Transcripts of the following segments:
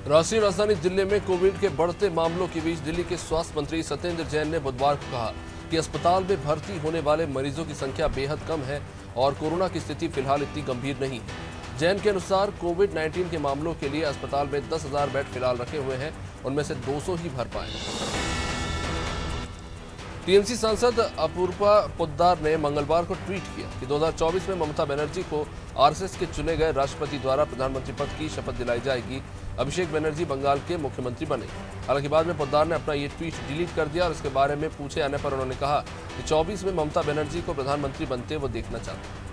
राष्ट्रीय राजधानी दिल्ली में कोविड के बढ़ते मामलों के बीच दिल्ली के स्वास्थ्य मंत्री सत्येंद्र जैन ने बुधवार को कहा कि अस्पताल में भर्ती होने वाले मरीजों की संख्या बेहद कम है और कोरोना की स्थिति फिलहाल इतनी गंभीर नहीं है। जैन के अनुसार कोविड-19 के मामलों के लिए अस्पताल में 10,000 बेड फिलहाल रखे हुए हैं, उनमें से 200 ही भर पाए। टीएमसी सांसद अपूर्वा पोद्दार ने मंगलवार को ट्वीट किया कि 2024 में ममता बनर्जी को आरएसएस के चुने गए राष्ट्रपति द्वारा प्रधानमंत्री पद की शपथ दिलाई जाएगी। अभिषेक बनर्जी बंगाल के मुख्यमंत्री बने। हालांकि बाद में पोद्दार ने अपना ये ट्वीट डिलीट कर दिया और इसके बारे में पूछे आने पर उन्होंने कहा कि 24 में ममता बनर्जी को प्रधानमंत्री बनते वो देखना चाहते।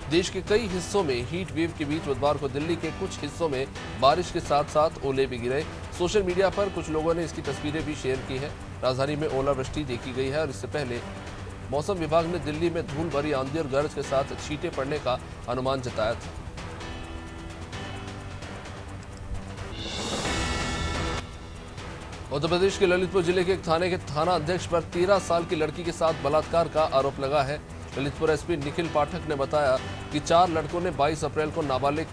देश के कई हिस्सों में हीट वेव के बीच बुधवार को दिल्ली के कुछ हिस्सों में बारिश के साथ साथ ओले भी गिरे। सोशल मीडिया पर कुछ लोगों ने इसकी तस्वीरें भी शेयर की हैं। राजधानी में ओलावृष्टि देखी गई है और इससे पहले मौसम विभाग ने दिल्ली में धूल भरी आंधी और गरज के साथ छींटे पड़ने का अनुमान जताया था। उत्तर प्रदेश के ललितपुर जिले के एक थाने के थाना अध्यक्ष पर 13 साल की लड़की के साथ बलात्कार का आरोप लगा है। ललितपुर एसपी निखिल पाठक ने बताया कि 4 लड़कों ने 22 अप्रैल को नाबालिग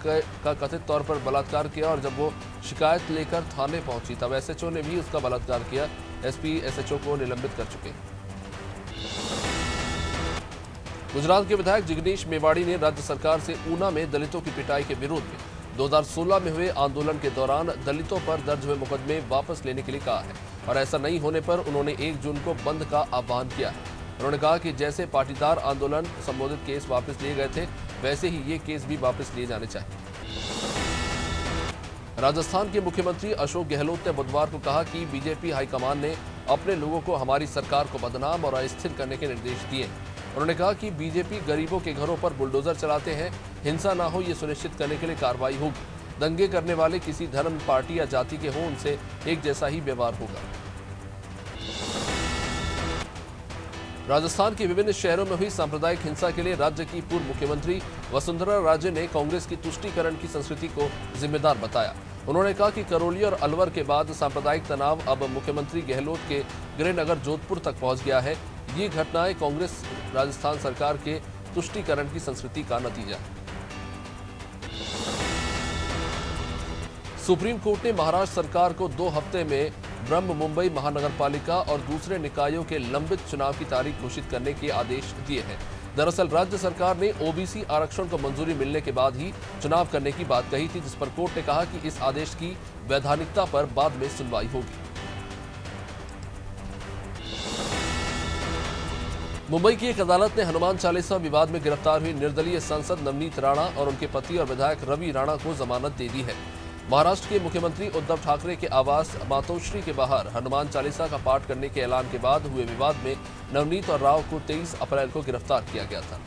का कथित तौर पर बलात्कार किया और जब वो शिकायत लेकर थाने पहुंची तब एसएचओ ने भी उसका बलात्कार किया। एसपी एसएचओ को निलंबित कर चुके हैं। गुजरात के विधायक जिग्नेश मेवाड़ी ने राज्य सरकार से ऊना में दलितों की पिटाई के विरोध में 2016 में हुए आंदोलन के दौरान दलितों पर दर्ज हुए मुकदमे वापस लेने के लिए कहा है और ऐसा नहीं होने पर उन्होंने 1 जून को बंद का आह्वान किया है। उन्होंने कहा कि जैसे पाटीदार आंदोलन संबोधित केस वापस लिए गए थे वैसे ही ये केस भी वापस लिए जाने चाहिए। राजस्थान के मुख्यमंत्री अशोक गहलोत ने बुधवार को कहा कि बीजेपी हाईकमान ने अपने लोगों को हमारी सरकार को बदनाम और अस्थिर करने के निर्देश दिए। उन्होंने कहा कि बीजेपी गरीबों के घरों पर बुलडोजर चलाते हैं। हिंसा ना हो ये सुनिश्चित करने के लिए कार्रवाई होगी। दंगे करने वाले किसी धर्म, पार्टी या जाति के हों उनसे एक जैसा ही व्यवहार होगा। राजस्थान के विभिन्न शहरों में हुई सांप्रदायिक हिंसा के लिए राज्य की पूर्व मुख्यमंत्री वसुंधरा राजे ने कांग्रेस की तुष्टीकरण की संस्कृति को जिम्मेदार बताया। उन्होंने कहा कि करौली और अलवर के बाद सांप्रदायिक तनाव अब मुख्यमंत्री गहलोत के गृहनगर जोधपुर तक पहुंच गया है। ये घटनाएं कांग्रेस राजस्थान सरकार के तुष्टीकरण की संस्कृति का नतीजा है। सुप्रीम कोर्ट ने महाराष्ट्र सरकार को 2 हफ्ते में ब्रह्म मुंबई महानगरपालिका और दूसरे निकायों के लंबित चुनाव की तारीख घोषित करने के आदेश दिए हैं। दरअसल राज्य सरकार ने ओबीसी आरक्षण को मंजूरी मिलने के बाद ही चुनाव करने की बात कही थी, जिस पर कोर्ट ने कहा कि इस आदेश की वैधानिकता पर बाद में सुनवाई होगी। मुंबई की एक अदालत ने हनुमान चालीसा विवाद में गिरफ्तार हुई निर्दलीय सांसद नवनीत राणा और उनके पति और विधायक रवि राणा को जमानत दे दी है। महाराष्ट्र के मुख्यमंत्री उद्धव ठाकरे के आवास मातोश्री के बाहर हनुमान चालीसा का पाठ करने के ऐलान के बाद हुए विवाद में नवनीत और राव को 23 अप्रैल को गिरफ्तार किया गया था।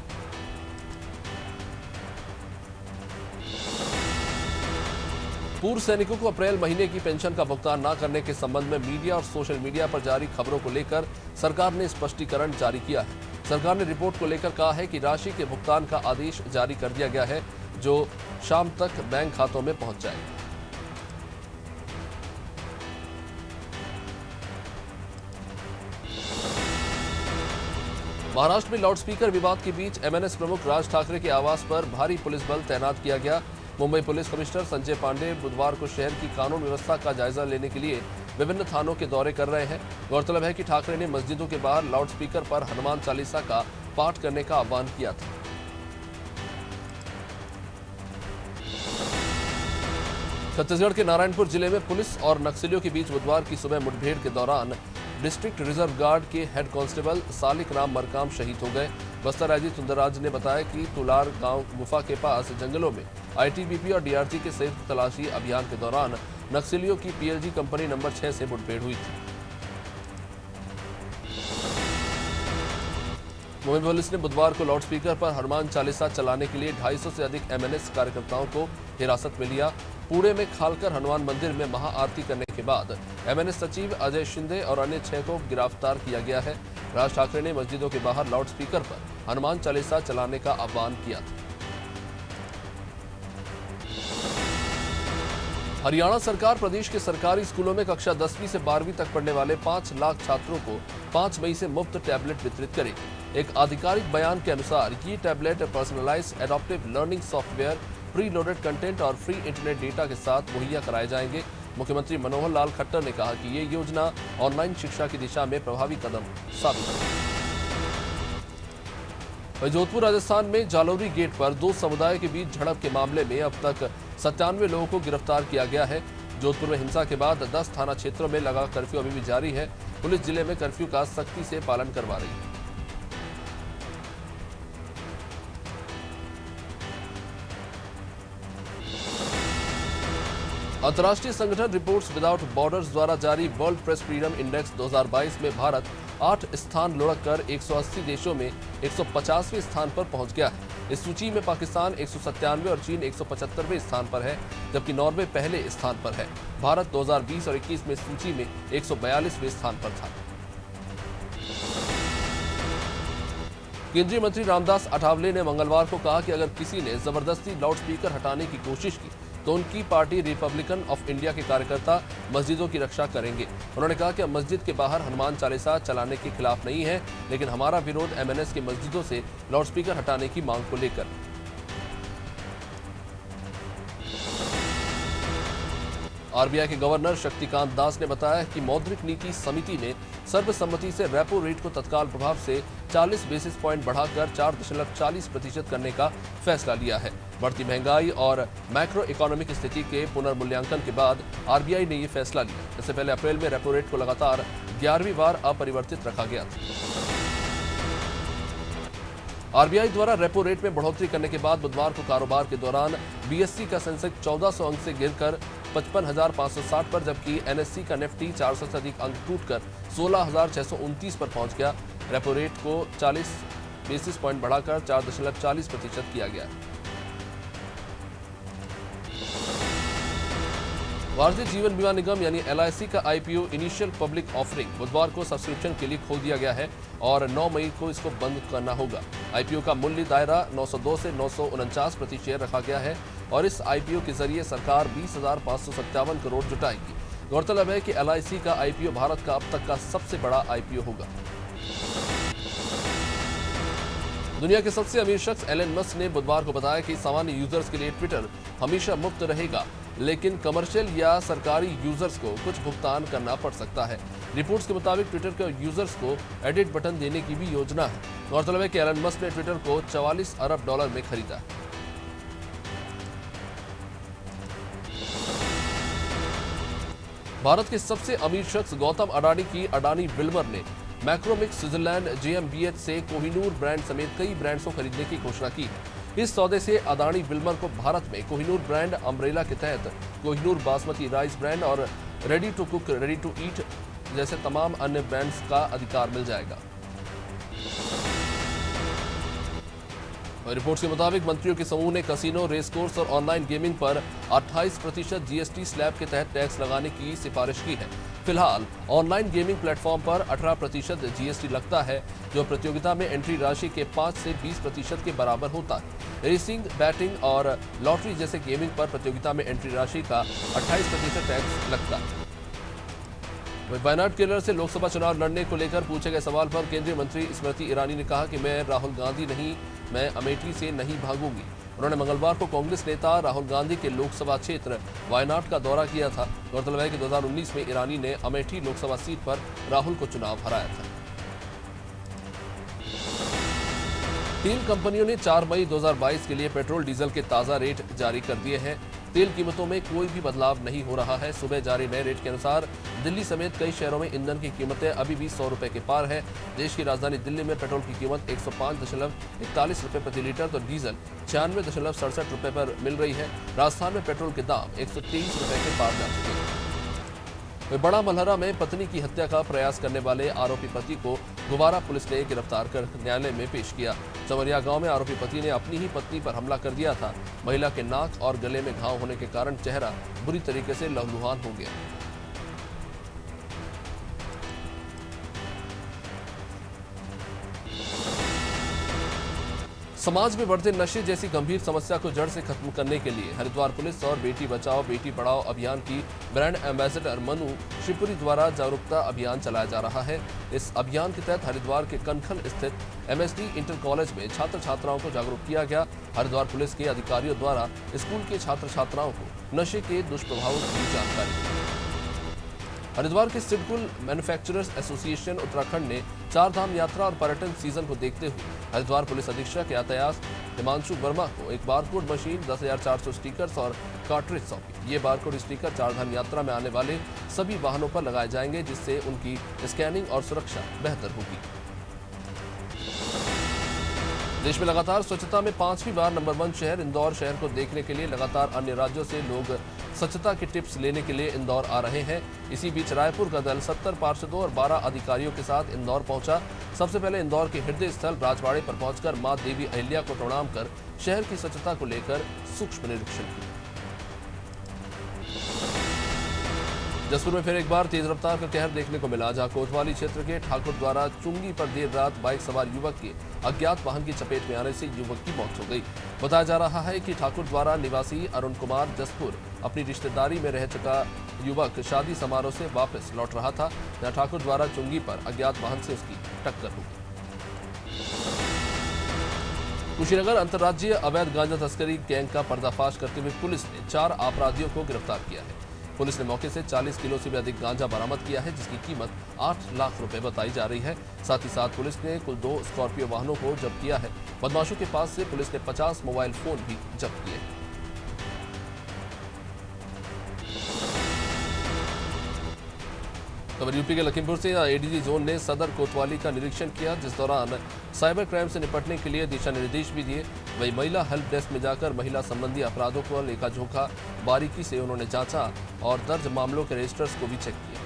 पूर्व सैनिकों को अप्रैल महीने की पेंशन का भुगतान न करने के संबंध में मीडिया और सोशल मीडिया पर जारी खबरों को लेकर सरकार ने स्पष्टीकरण जारी किया है। सरकार ने रिपोर्ट को लेकर कहा है कि राशि के भुगतान का आदेश जारी कर दिया गया है, जो शाम तक बैंक खातों में पहुंच जाएगा। महाराष्ट्र में लाउडस्पीकर विवाद के बीच एमएनएस प्रमुख राज ठाकरे के आवास पर भारी पुलिस बल तैनात किया गया। मुंबई पुलिस कमिश्नर संजय पांडे बुधवार को शहर की कानून व्यवस्था का जायजा लेने के लिए विभिन्न थानों के दौरे कर रहे हैं। गौरतलब है कि ठाकरे ने मस्जिदों के बाहर लाउडस्पीकर पर हनुमान चालीसा का पाठ करने का आह्वान किया था। छत्तीसगढ़ के नारायणपुर जिले में पुलिस और नक्सलियों के बीच बुधवार की सुबह मुठभेड़ के दौरान डिस्ट्रिक्ट रिजर्व गार्ड के हेड कांस्टेबल सालिक राम मरकाम शहीद हो गए। बस्तर आईजी सुंदरराज ने बताया कि तुलार गांव गुफा के पास जंगलों में आईटीबीपी और डीआरजी के संयुक्त तलाशी अभियान के दौरान नक्सलियों की पीएलजी कंपनी नंबर 6 से मुठभेड़ हुई थी। मुंबई पुलिस ने बुधवार को लाउडस्पीकर पर हनुमान चालीसा चलाने के लिए 250 से अधिक एमएनएस कार्यकर्ताओं को हिरासत में लिया। पुणे में खालकर हनुमान मंदिर में महाआरती करने के बाद एमएनएस सचिव अजय शिंदे और अन्य 6 को गिरफ्तार किया गया है। राज ठाकरे ने मस्जिदों के बाहर लाउडस्पीकर पर हनुमान चालीसा चलाने का आह्वान किया था। हरियाणा सरकार प्रदेश के सरकारी स्कूलों में कक्षा 10वीं से 12वीं तक पढ़ने वाले 5 लाख छात्रों को 5 मई से मुफ्त टैबलेट वितरित करेगी। एक आधिकारिक बयान के अनुसार ये tablet personalised adaptive learning software pre loaded content और फ्री इंटरनेट डेटा के साथ मुहैया कराए जाएंगे। मुख्यमंत्री मनोहर लाल खट्टर ने कहा कि ये योजना ऑनलाइन शिक्षा की दिशा में प्रभावी कदम साबित होगी। वहीं जोधपुर राजस्थान में जालौरी गेट पर दो समुदाय के बीच झड़प के मामले में अब तक 97 लोगों को गिरफ्तार किया गया है। जोधपुर में हिंसा के बाद 10 थाना क्षेत्रों में लगा कर्फ्यू अभी भी जारी है। पुलिस जिले में कर्फ्यू का सख्ती से पालन करवा रही है। अंतर्राष्ट्रीय संगठन रिपोर्ट्स विदाउट बॉर्डर्स द्वारा जारी वर्ल्ड प्रेस फ्रीडम इंडेक्स 2022 में भारत 8 स्थान लुढ़ककर 180 देशों में 150वें स्थान पर पहुंच गया है। इस सूची में पाकिस्तान 197 और चीन 175वें स्थान पर है, जबकि नॉर्वे पहले स्थान पर है। भारत 2020 और 21 में सूची में 142वें स्थान पर था। केंद्रीय मंत्री रामदास अठावले ने मंगलवार को कहा कि अगर किसी ने जबरदस्ती लाउडस्पीकर हटाने की कोशिश की तो उनकी पार्टी रिपब्लिकन ऑफ इंडिया के कार्यकर्ता मस्जिदों की रक्षा करेंगे। उन्होंने कहा कि हम मस्जिद के बाहर हनुमान चालीसा चलाने के खिलाफ नहीं है, लेकिन हमारा विरोध एमएनएस की मस्जिदों से लाउडस्पीकर हटाने की मांग को लेकर। आरबीआई के गवर्नर शक्तिकांत दास ने बताया कि मौद्रिक नीति समिति ने सर्वसम्मति से रेपो रेट को तत्काल प्रभाव से 40 बेसिस पॉइंट बढ़ाकर 4.40% करने का फैसला लिया है। बढ़ती महंगाई और मैक्रो इकोनॉमिक स्थिति के पुनर्मूल्यांकन के बाद आरबीआई ने यह फैसला लिया। इससे पहले अप्रैल में रेपो रेट को लगातार 11वीं बार अपरिवर्तित रखा गया था। आरबीआई द्वारा रेपो रेट में बढ़ोतरी करने के बाद बुधवार को कारोबार के दौरान बीएससी का सेंसेक्स 1400 अंक से गिरकर 55,560 पर, जबकि एनएससी का निफ्टी 400 से अधिक अंक टूटकर 16,629 पर पहुंच गया। रेपो रेट को 40 बेसिस पॉइंट बढ़ाकर 4.40% किया गया। भारतीय जीवन बीमा निगम यानी एलआईसी का आईपीओ इनिशियल पब्लिक ऑफरिंग बुधवार को सब्सक्रिप्शन के लिए खोल दिया गया है और 9 मई को इसको बंद करना होगा। आईपीओ का मूल्य दायरा 902 से 949 प्रति शेयर रखा गया है और इस आईपीओ के जरिए सरकार 20,557 करोड़ जुटाएगी। गौरतलब है कि एलआईसी का आईपीओ भारत का अब तक का सबसे बड़ा आईपीओ होगा। दुनिया के सबसे अमीर शख्स एलन मस्क ने बुधवार को बताया कि सामान्य यूजर्स के लिए ट्विटर हमेशा मुफ्त रहेगा, लेकिन कमर्शियल या सरकारी यूजर्स को कुछ भुगतान करना पड़ सकता है। रिपोर्ट्स के मुताबिक ट्विटर के यूजर्स को एडिट बटन देने की भी योजना है। गौरतलब है कि एलन मस्क ने ट्विटर को $44 अरब में खरीदा। भारत के सबसे अमीर शख्स गौतम अडानी की अडानी विल्मर ने मैक्रोमिक्स स्विट्जरलैंड जेएमबीएच से कोहिनूर ब्रांड समेत कई ब्रांड्स को खरीदने की घोषणा की है। इस सौदे से अडानी विल्मर को भारत में कोहिनूर ब्रांड अम्ब्रेला के तहत कोहिनूर बासमती राइस ब्रांड और ready to cook, ready to eat जैसे तमाम अन्य ब्रांड्स का अधिकार मिल जाएगा। रिपोर्ट्स के मुताबिक मंत्रियों के समूह ने कसिनो, रेसकोर्स और ऑनलाइन गेमिंग पर 28% जीएसटी स्लैब के तहत टैक्स लगाने की सिफारिश की है। फिलहाल ऑनलाइन गेमिंग प्लेटफॉर्म पर 18% जीएसटी लगता है, जो प्रतियोगिता में एंट्री राशि के 5 से 20% के बराबर होता है। रेसिंग, बैटिंग और लॉटरी जैसे गेमिंग पर प्रतियोगिता में एंट्री राशि का 28% टैक्स लगता है। वायनाड केरल से लोकसभा चुनाव लड़ने को लेकर पूछे गए सवाल पर केंद्रीय मंत्री स्मृति ईरानी ने कहा कि मैं राहुल गांधी नहीं, मैं अमेठी से नहीं भागूंगी। उन्होंने मंगलवार को कांग्रेस नेता राहुल गांधी के लोकसभा क्षेत्र वायनाड का दौरा किया था। गौरतलब है कि 2019 में ईरानी ने अमेठी लोकसभा सीट पर राहुल को चुनाव हराया था। तेल कंपनियों ने 4 मई 2022 के लिए पेट्रोल डीजल के ताज़ा रेट जारी कर दिए हैं। तेल कीमतों में कोई भी बदलाव नहीं हो रहा है। सुबह जारी नए रेट के अनुसार दिल्ली समेत कई शहरों में ईंधन की कीमतें अभी भी 100 रुपए के पार है। देश की राजधानी दिल्ली में पेट्रोल की कीमत 105.41 रुपए प्रति लीटर तो डीजल 96.67 रुपए पर मिल रही है। राजस्थान में पेट्रोल के दाम 123 रुपए के पार जा चुके हैं। बड़ा मलहरा में पत्नी की हत्या का प्रयास करने वाले आरोपी पति को गुबारा पुलिस ने गिरफ्तार कर न्यायालय में पेश किया। चमरिया गांव में आरोपी पति ने अपनी ही पत्नी पर हमला कर दिया था। महिला के नाक और गले में घाव होने के कारण चेहरा बुरी तरीके से लहूलुहान हो गया। समाज में बढ़ते नशे जैसी गंभीर समस्या को जड़ से खत्म करने के लिए हरिद्वार पुलिस और बेटी बचाओ बेटी पढ़ाओ अभियान की ब्रांड एम्बेसडर मनु शिवपुरी द्वारा जागरूकता अभियान चलाया जा रहा है। इस अभियान के तहत हरिद्वार के कनखल स्थित MSD इंटर कॉलेज में छात्र छात्राओं को जागरूक किया गया। हरिद्वार पुलिस के अधिकारियों द्वारा स्कूल के छात्र छात्राओं को नशे के दुष्प्रभावों की जानकारी। हरिद्वार के सिडकुल मैन्युफैक्चरर्स एसोसिएशन उत्तराखंड ने चार धाम यात्रा और पर्यटन सीजन को देखते हुए हरिद्वार पुलिस अधीक्षक यातायात हिमांशु वर्मा को एक बारकोड मशीन 10,400 स्टिकर्स और कार्ट्रिज सौंपी। ये बारकोड स्टिकर चार धाम यात्रा में आने वाले सभी वाहनों पर लगाए जाएंगे, जिससे उनकी स्कैनिंग और सुरक्षा बेहतर होगी। देश में लगातार स्वच्छता में 5वीं बार नंबर 1 शहर इंदौर शहर को देखने के लिए लगातार अन्य राज्यों से लोग स्वच्छता के टिप्स लेने के लिए इंदौर आ रहे हैं। इसी बीच रायपुर का दल 70 पार्षदों और 12 अधिकारियों के साथ इंदौर पहुंचा। सबसे पहले इंदौर के हृदय स्थल राजवाड़े पर पहुंचकर मां देवी अहिल्या को प्रणाम कर शहर की स्वच्छता को लेकर सूक्ष्म निरीक्षण किया। जसपुर में फिर एक बार तेज रफ्तार का कहर देखने को मिला, जहां कोतवाली क्षेत्र के ठाकुर द्वारा चुंगी पर देर रात बाइक सवार युवक के अज्ञात वाहन की चपेट में आने से युवक की मौत हो गई। बताया जा रहा है कि ठाकुर द्वारा निवासी अरुण कुमार जसपुर अपनी रिश्तेदारी में रह चुका युवक शादी समारोह से वापस लौट रहा था, जहां ठाकुर द्वारा चुंगी पर अज्ञात वाहन से उसकी टक्कर हो गई। कुशीनगर अंतर्राज्यीय अवैध गांजा तस्करी गैंग का पर्दाफाश करते हुए पुलिस ने 4 अपराधियों को गिरफ्तार किया है। पुलिस ने मौके से 40 किलो से भी अधिक गांजा बरामद किया है, जिसकी कीमत 8 लाख रुपए बताई जा रही है। साथ ही साथ पुलिस ने कुल 2 स्कॉर्पियो वाहनों को जब्त किया है। बदमाशों के पास से पुलिस ने 50 मोबाइल फोन भी जब्त किए हैं। खबर यूपी के लखीमपुर से ADG जोन ने सदर कोतवाली का निरीक्षण किया, जिस दौरान साइबर क्राइम से निपटने के लिए दिशा निर्देश भी दिए। वही महिला हेल्प डेस्क में जाकर महिला संबंधी अपराधों को लेखा जोखा बारीकी से उन्होंने जांचा और दर्ज मामलों के रजिस्टर्स को भी चेक किया।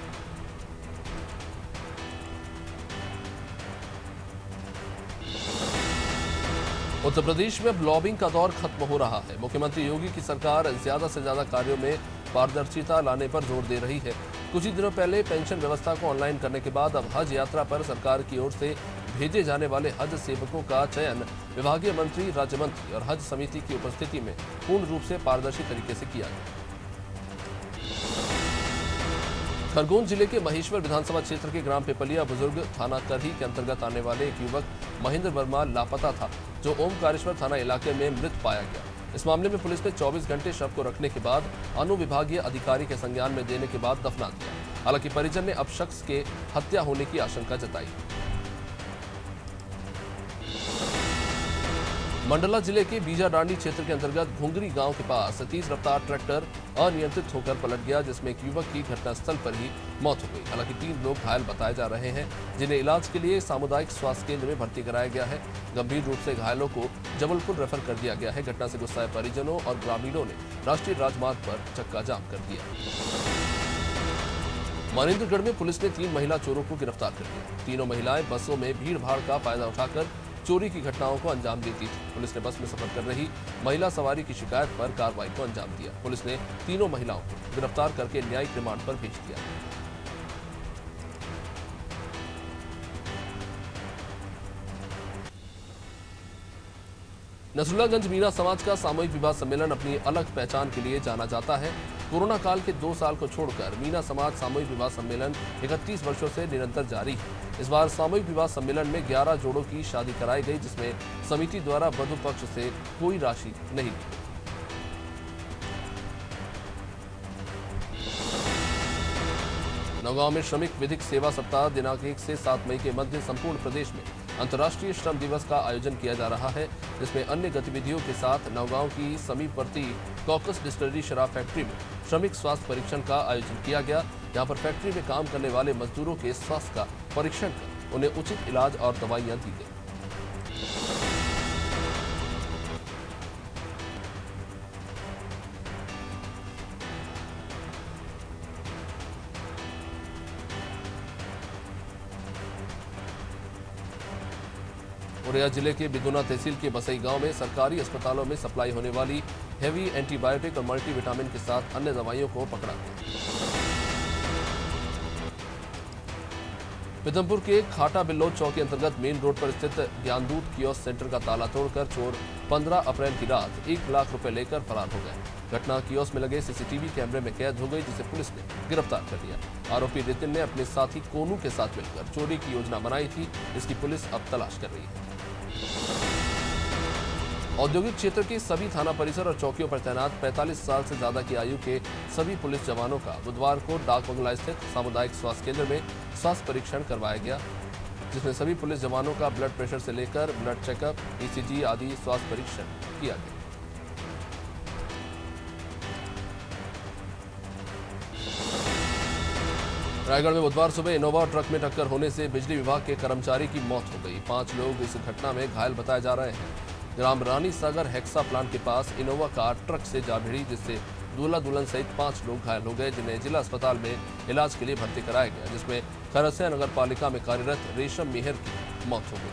उत्तर प्रदेश में अब लॉबिंग का दौर खत्म हो रहा है। मुख्यमंत्री योगी की सरकार ज्यादा से ज्यादा कार्यों में पारदर्शिता लाने पर जोर दे रही है। कुछ ही दिनों पहले पेंशन व्यवस्था को ऑनलाइन करने के बाद अब हज यात्रा पर सरकार की ओर से भेजे जाने वाले हज सेवकों का चयन विभागीय मंत्री, राज्य मंत्री और हज समिति की उपस्थिति में पूर्ण रूप से पारदर्शी तरीके से किया गया। खरगोन जिले के महेश्वर विधानसभा क्षेत्र के ग्राम पिपलिया बुजुर्ग थाना करही के अंतर्गत आने वाले एक युवक महेंद्र वर्मा लापता था, जो ओमकारेश्वर थाना इलाके में मृत पाया गया। इस मामले में पुलिस ने 24 घंटे शव को रखने के बाद अनुविभागीय अधिकारी के संज्ञान में देने के बाद दफना दिया। हालांकि परिजन ने अब शख्स के हत्या होने की आशंका जताई। मंडला जिले के बीजाडांडी क्षेत्र के अंतर्गत घुंगरी गांव के पास तेज रफ्तार ट्रैक्टर अनियंत्रित होकर पलट गया, जिसमें एक युवक की घटनास्थल पर ही मौत हो गई। हालांकि 3 लोग घायल बताए जा रहे हैं, जिन्हें इलाज के लिए सामुदायिक स्वास्थ्य केंद्र में भर्ती कराया गया है। गंभीर रूप से घायलों को जबलपुर रेफर कर दिया गया है। घटना से गुस्साए परिजनों और ग्रामीणों ने राष्ट्रीय राजमार्ग पर चक्का जाम कर दिया। मनेंद्रगढ़ में पुलिस ने 3 महिला चोरों को गिरफ्तार कर लिया। तीनों महिलाएं बसों में भीड़ भाड़ का फायदा उठाकर चोरी की घटनाओं को अंजाम देती थी। पुलिस ने बस में सफर कर रही महिला सवारी की शिकायत पर कार्रवाई को अंजाम दिया। पुलिस ने तीनों महिलाओं को गिरफ्तार करके न्यायिक रिमांड पर भेज दिया। नसरुल्लागंज मीणा समाज का सामूहिक विवाह सम्मेलन अपनी अलग पहचान के लिए जाना जाता है। कोरोना काल के 2 साल को छोड़कर मीणा समाज सामूहिक विवाह सम्मेलन 31 वर्षों से निरंतर जारी है। इस बार सामूहिक विवाह सम्मेलन में 11 जोड़ों की शादी कराई गई, जिसमें समिति द्वारा वधु पक्ष से कोई राशि नहीं ली गई। नौगांव में श्रमिक विधिक सेवा सप्ताह दिनांक 1 से 7 मई के मध्य संपूर्ण प्रदेश में अंतर्राष्ट्रीय श्रम दिवस का आयोजन किया जा रहा है, जिसमें अन्य गतिविधियों के साथ नौगांव की समीपवर्ती कॉकस डिस्टिलरी शराब फैक्ट्री में श्रमिक स्वास्थ्य परीक्षण का आयोजन किया गया। यहां पर फैक्ट्री में काम करने वाले मजदूरों के स्वास्थ्य का परीक्षण कर उन्हें उचित इलाज और दवाइयां दी गई। औरैया जिले के बिदुना तहसील के बसई गांव में सरकारी अस्पतालों में सप्लाई होने वाली हेवी एंटीबायोटिक और मल्टीविटामिन के साथ अन्य दवाइयों को पकड़ा गया। पीथमपुर के खाटा बिल्लोद चौकी अंतर्गत मेन रोड पर स्थित ज्ञानदूत कियोस्क सेंटर का ताला तोड़कर चोर 15 अप्रैल की रात 1 लाख रुपए लेकर फरार हो गए। घटना कियोस्क में लगे सीसीटीवी कैमरे में कैद हो गई, जिसे पुलिस ने गिरफ्तार कर लिया। आरोपी नितिन ने अपने साथी कोनू के साथ मिलकर चोरी की योजना बनाई थी, इसकी पुलिस अब तलाश कर रही है। औद्योगिक क्षेत्र के सभी थाना परिसर और चौकियों पर तैनात 45 साल से ज्यादा की आयु के सभी पुलिस जवानों का बुधवार को डाक बंगला स्थित सामुदायिक स्वास्थ्य केंद्र में स्वास्थ्य परीक्षण करवाया गया, जिसमें सभी पुलिस जवानों का ब्लड प्रेशर से लेकर ब्लड चेकअप, ईसीजी आदि स्वास्थ्य परीक्षण किया गया। रायगढ़ में बुधवार सुबह इनोवा और ट्रक में टक्कर होने से बिजली विभाग के कर्मचारी की मौत हो गई। 5 लोग इस घटना में घायल बताए जा रहे हैं। ग्राम रानी सागर हेक्सा प्लांट के पास इनोवा कार ट्रक से जा भिड़ी, जिससे दूल्हा दुल्हन सहित 5 लोग घायल हो गए, जिन्हें जिला अस्पताल में इलाज के लिए भर्ती कराया गया, जिसमें खरसिया नगर पालिका में कार्यरत रेशम मेहर की मौत हो गई।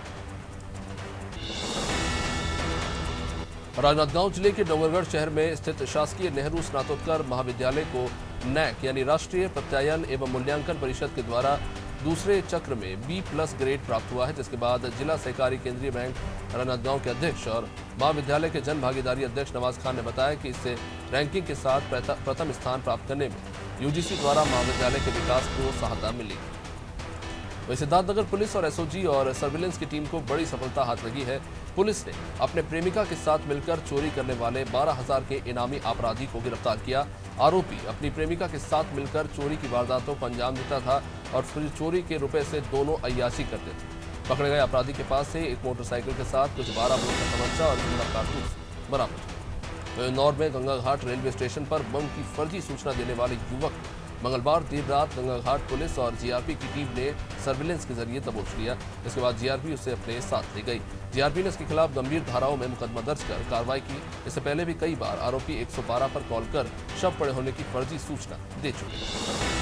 राजनांदगांव जिले के डोंगरगढ़ शहर में स्थित शासकीय नेहरू स्नातकोत्तर महाविद्यालय को नैक यानी राष्ट्रीय प्रत्यायन एवं मूल्यांकन परिषद के द्वारा दूसरे चक्र में B+ ग्रेड प्राप्त हुआ है, जिसके बाद जिला सहकारी केंद्रीय बैंक राजनांदगांव के अध्यक्ष और महाविद्यालय के जन भागीदारी अध्यक्ष नवाज खान ने बताया कि इससे रैंकिंग के साथ प्रथम स्थान प्राप्त करने में यूजीसी द्वारा महाविद्यालय के विकास को सहायता मिली। वहीं सिद्धार्थनगर पुलिस और एसओजी और सर्विलेंस की टीम को बड़ी सफलता हाथ लगी है। पुलिस ने अपने प्रेमिका के साथ मिलकर चोरी करने वाले 12,000 के इनामी अपराधी को गिरफ्तार किया। आरोपी अपनी प्रेमिका के साथ मिलकर चोरी की वारदातों को अंजाम देता था और फिर चोरी के रुपए से दोनों अय्याशी करते थे। पकड़े गए अपराधी के पास से एक मोटरसाइकिल के साथ कुछ 12 बोर का तमंचा और जिंदा कारतूस बरामद हुए। इंदौर में गंगा घाट रेलवे स्टेशन पर बम की फर्जी सूचना देने वाले युवक मंगलवार देर रात गंगा घाट पुलिस और जीआरपी की टीम ने सर्विलेंस के जरिए दबोच लिया। इसके बाद जीआरपी उसे अपने साथ ले गई। जीआरपी ने इसके खिलाफ गंभीर धाराओं में मुकदमा दर्ज कर कार्रवाई की। इससे पहले भी कई बार आरोपी 112 पर कॉल कर शव पड़े होने की फर्जी सूचना दे चुके।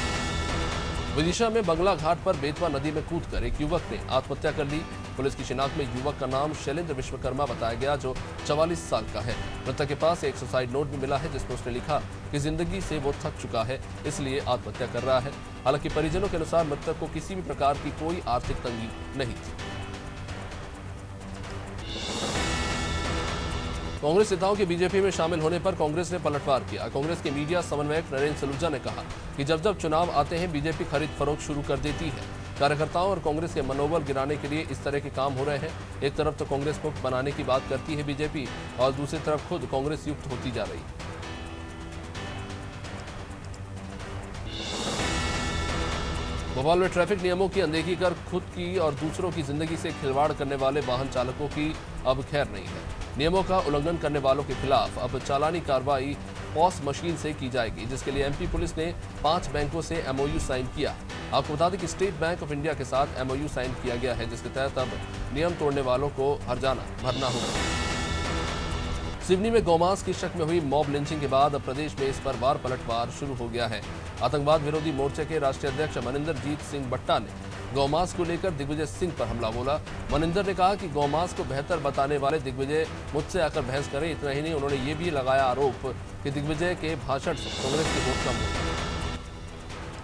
विदिशा में बंगला घाट पर बेतवा नदी में कूदकर एक युवक ने आत्महत्या कर ली। पुलिस की शिनाख्त में युवक का नाम शैलेंद्र विश्वकर्मा बताया गया, जो 44 साल का है। मृतक के पास एक सुसाइड नोट भी मिला है, जिसमें उसने लिखा कि जिंदगी से वो थक चुका है, इसलिए आत्महत्या कर रहा है। हालांकि परिजनों के अनुसार मृतक को किसी भी प्रकार की कोई आर्थिक तंगी नहीं थी। कांग्रेस नेताओं के बीजेपी में शामिल होने पर कांग्रेस ने पलटवार किया। कांग्रेस के मीडिया समन्वयक नरेंद्र सलूजा ने कहा कि जब जब चुनाव आते हैं बीजेपी खरीद फरोख्त शुरू कर देती है। कार्यकर्ताओं और कांग्रेस के मनोबल गिराने के लिए इस तरह के काम हो रहे हैं। एक तरफ तो कांग्रेस मुक्त बनाने की बात करती है बीजेपी और दूसरी तरफ खुद कांग्रेस युक्त होती जा रही है। भोपाल में ट्रैफिक नियमों की अनदेखी कर खुद की और दूसरों की जिंदगी से खिलवाड़ करने वाले वाहन चालकों की अब खैर नहीं है। नियमों का उल्लंघन करने वालों के खिलाफ अब चालानी कार्रवाई पॉस मशीन से की जाएगी, जिसके लिए एमपी पुलिस ने 5 बैंकों से एमओयू साइन किया। आपको बता दें कि स्टेट बैंक ऑफ इंडिया के साथ एमओयू साइन किया गया है, जिसके तहत अब नियम तोड़ने वालों को हर्जाना भरना होगा। सिवनी में गौमांस की शक में हुई मॉब लिंचिंग के बाद अब प्रदेश में इस पर वार पलटवार शुरू हो गया है। आतंकवाद विरोधी मोर्चे के राष्ट्रीय अध्यक्ष मनिंदरजीत सिंह बट्टा ने गौमांस को लेकर दिग्विजय सिंह पर हमला बोला। मनिंदर ने कहा कि गौमांस को बेहतर बताने वाले दिग्विजय मुझसे आकर बहस करें। इतना ही नहीं, उन्होंने ये भी लगाया आरोप कि दिग्विजय के भाषण से कांग्रेस की वोट कम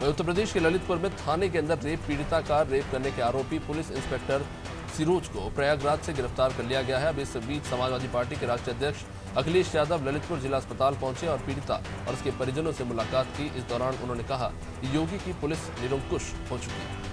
हो। उत्तर प्रदेश के ललितपुर में थाने के अंदर रेप पीड़िता का रेप करने के आरोपी पुलिस इंस्पेक्टर सिरोज को प्रयागराज से गिरफ्तार कर लिया गया है। अब इस बीच समाजवादी पार्टी के राष्ट्रीय अध्यक्ष अखिलेश यादव ललितपुर जिला अस्पताल पहुंचे और पीड़िता और उसके परिजनों से मुलाकात की। इस दौरान उन्होंने कहा कि योगी की पुलिस निरंकुश हो चुकी है।